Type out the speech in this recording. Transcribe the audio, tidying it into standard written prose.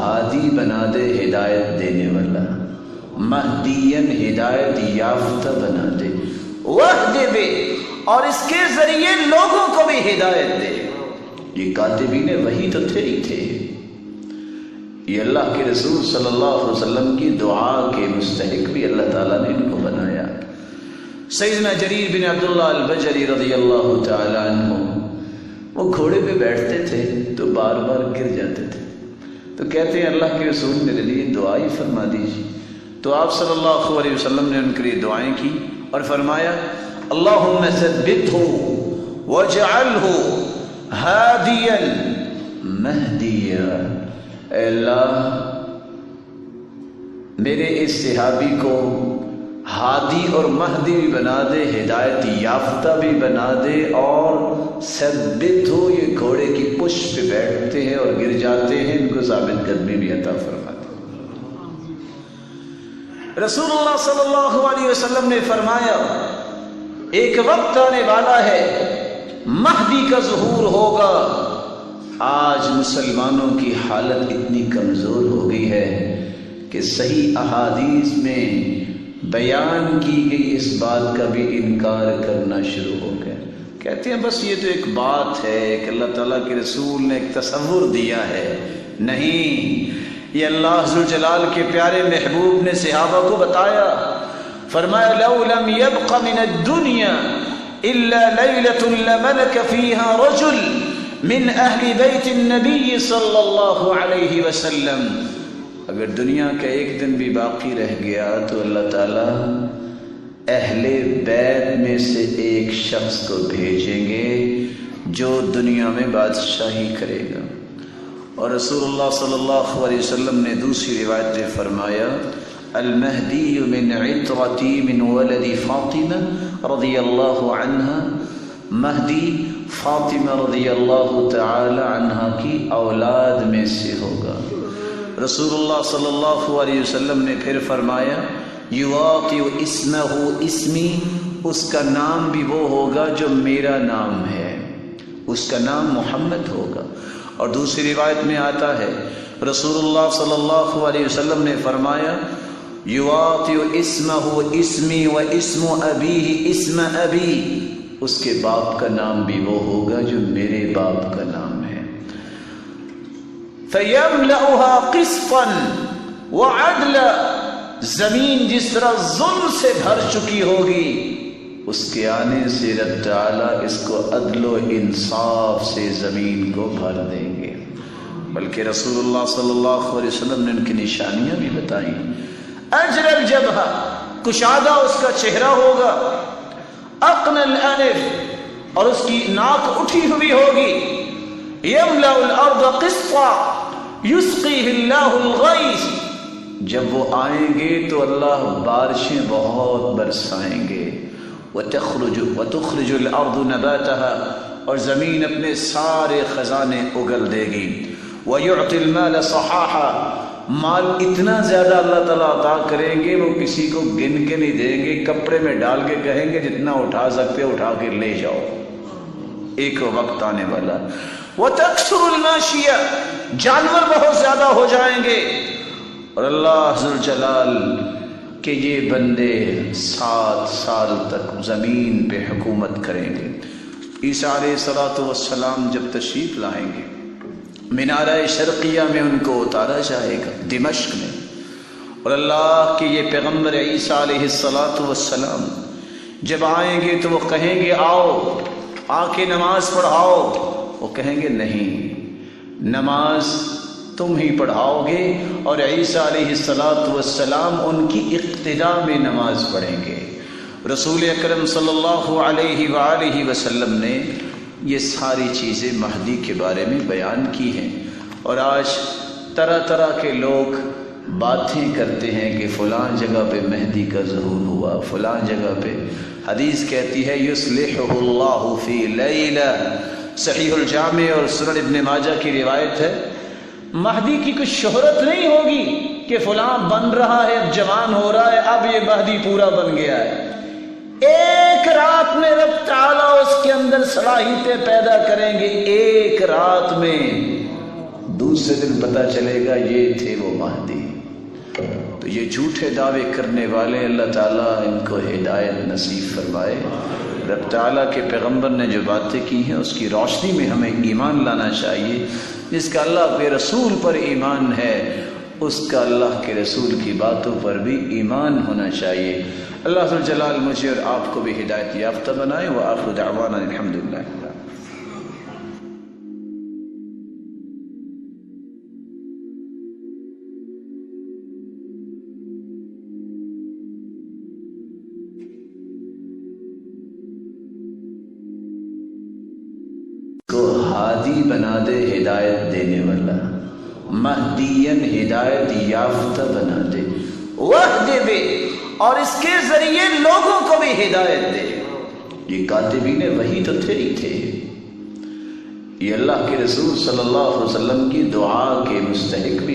ہادی بنا دے، ہدایت دینے والا، مہدین ہدایت یافتہ بنا دے، وحد بے، اور اس کے ذریعے لوگوں کو بھی ہدایت دے۔ یہ کاتبین وحی تو تھے ہی تھے، یہ اللہ کے رسول صلی اللہ علیہ وسلم کی دعا کے مستحق بھی اللہ تعالیٰ نے ان کو بنایا۔ سیدنا جریر بن عبداللہ البجلی رضی اللہ تعالی عنہ، وہ گھوڑے پہ بیٹھتے تھے تو بار بار گر جاتے تھے، تو کہتے ہیں اللہ کے رسول میرے لیے دعا ہی فرما دیجیے۔ تو آپ صلی اللہ علیہ وسلم نے ان کے لیے دعائیں کی اور فرمایا اللہم ثبتہ واجعلہ ہادیا مہدیا، اے اللہ میرے اس صحابی کو ہادی اور مہدی بھی بنا دے، ہدایت یافتہ بھی بنا دے، اور ثبت ہو، یہ گھوڑے کی پشت پہ بیٹھتے ہیں اور گر جاتے ہیں، ان کو ثابت قدمی بھی عطا فرما دے۔ رسول اللہ صلی اللہ علیہ وسلم نے فرمایا ایک وقت آنے والا ہے مہدی کا ظہور ہوگا۔ آج مسلمانوں کی حالت اتنی کمزور ہو گئی ہے کہ صحیح احادیث میں بیان کی گئی اس بات کا بھی انکار کرنا شروع ہو گیا۔ کہتے ہیں بس یہ تو ایک بات ہے کہ اللہ تعالیٰ کے رسول نے ایک تصور دیا ہے، نہیں، یہ اللہ ذوالجلال کے پیارے محبوب نے صحابہ کو بتایا، فرمایا لو لم يبق من الدنيا الا ليلة لملك فيها رجل من اہل بیت النبی صلی اللہ علیہ وسلم، اگر دنیا کا ایک دن بھی باقی رہ گیا تو اللہ تعالیٰ اہل بیت میں سے ایک شخص کو بھیجیں گے جو دنیا میں بادشاہی کرے گا۔ اور رسول اللہ صلی اللہ علیہ وسلم نے دوسری روایت میں فرمایا المہدی من عطرتی من ولد فاطمہ رضی اللہ عنہا، مہدی فاطمہ رضی اللہ تعالی عنہا کی اولاد میں سے ہوگا۔ رسول اللہ صلی اللہ علیہ وسلم نے پھر فرمایا یواطئ اسمہ اسمی، اس کا نام بھی وہ ہوگا جو میرا نام ہے، اس کا نام محمد ہوگا۔ اور دوسری روایت میں آتا ہے رسول اللہ صلی اللہ علیہ وسلم نے فرمایا یواطئ اسمہ اسمی و اسم ابیہ اسم ابی، اس کے باپ کا نام بھی وہ ہوگا جو میرے باپ کا نام ہے۔ فَيَمْلَأُهَا قِسْطًا وَعَدْلًا، زمین جس طرح ظلم سے بھر چکی ہوگی، اس کے آنے سے رب تعالیٰ اس کو عدل و انصاف سے زمین کو بھر دیں گے۔ بلکہ رسول اللہ صلی اللہ علیہ وسلم نے ان کی نشانیاں بھی بتائیں، اجر الجبہہ، کشادہ اس کا چہرہ ہوگا، اقن الانف، اور اس کی ناک اٹھی ہوئی ہوگی، یملأ الارض قسطا یسقیہ اللہ الغیث، جب وہ آئیں گے تو اللہ بارشیں بہت برسائیں گے، وتخرج الارض نباتها، اور زمین اپنے سارے خزانے اگل دے گی، ویعطی المال صحاحا، مال اتنا زیادہ اللہ تعالیٰ عطا کریں گے وہ کسی کو گن کے نہیں دیں گے، کپڑے میں ڈال کے کہیں گے جتنا اٹھا سکتے اٹھا کے لے جاؤ۔ ایک وقت آنے والا وَتَكْثُرُ الْمَاشِيَةُ، جانور بہت زیادہ ہو جائیں گے، اور اللہ ذوالجلال کہ یہ بندے 7 سال تک زمین پہ حکومت کریں گے۔ عیسیٰ علیہ السلام جب تشریف لائیں گے منارہ شرقیہ میں ان کو اتارا جائے گا دمشق میں، اور اللہ کے یہ پیغمبر عیسیٰ علیہ السلام جب آئیں گے تو وہ کہیں گے آؤ آ کے نماز پڑھاؤ، وہ کہیں گے نہیں، نماز تم ہی پڑھاؤ گے، اور عیسیٰ علیہ السلام ان کی اقتداء میں نماز پڑھیں گے۔ رسول اکرم صلی اللہ علیہ وآلہ وسلم نے یہ ساری چیزیں مہدی کے بارے میں بیان کی ہیں، اور آج طرح طرح کے لوگ باتیں کرتے ہیں کہ فلاں جگہ پہ مہدی کا ظہور ہوا، فلاں جگہ پہ۔ حدیث کہتی ہے یصلحہ اللہ فی لیلہ، صحیح الجامع اور سنن ابن ماجہ کی روایت ہے، مہدی کی کچھ شہرت نہیں ہوگی کہ فلاں بن رہا ہے، اب جوان ہو رہا ہے، اب یہ مہدی پورا بن گیا ہے۔ ایک رات میں رب تعالیٰ اس کے اندر صلاحیتیں پیدا کریں گے، ایک رات میں دوسرے دن پتہ چلے گا یہ تھے وہ مہدی۔ تو یہ جھوٹے دعوے کرنے والے اللہ تعالیٰ ان کو ہدایت نصیب فرمائے۔ رب تعالیٰ کے پیغمبر نے جو باتیں کی ہیں اس کی روشنی میں ہمیں ایمان لانا چاہیے۔ جس کا اللہ کے رسول پر ایمان ہے اس کا اللہ کے رسول کی باتوں پر بھی ایمان ہونا چاہیے۔ اللہ ذو الجلال مجھے اور آپ کو بھی ہدایت یافتہ بنائے۔ وآخر دعوانا الحمدللہ۔ کو ہادی بنا دے، ہدایت دینے والا، مہدین ہدایت یافتہ بنا دے، وحد بے، اور اس کے ذریعے لوگوں کو بھی ہدایت دے۔ یہ کاتبین وحی تو تھے ہی تھے، یہ اللہ کے رسول صلی اللہ علیہ وسلم کی دعا کے مستحق بھی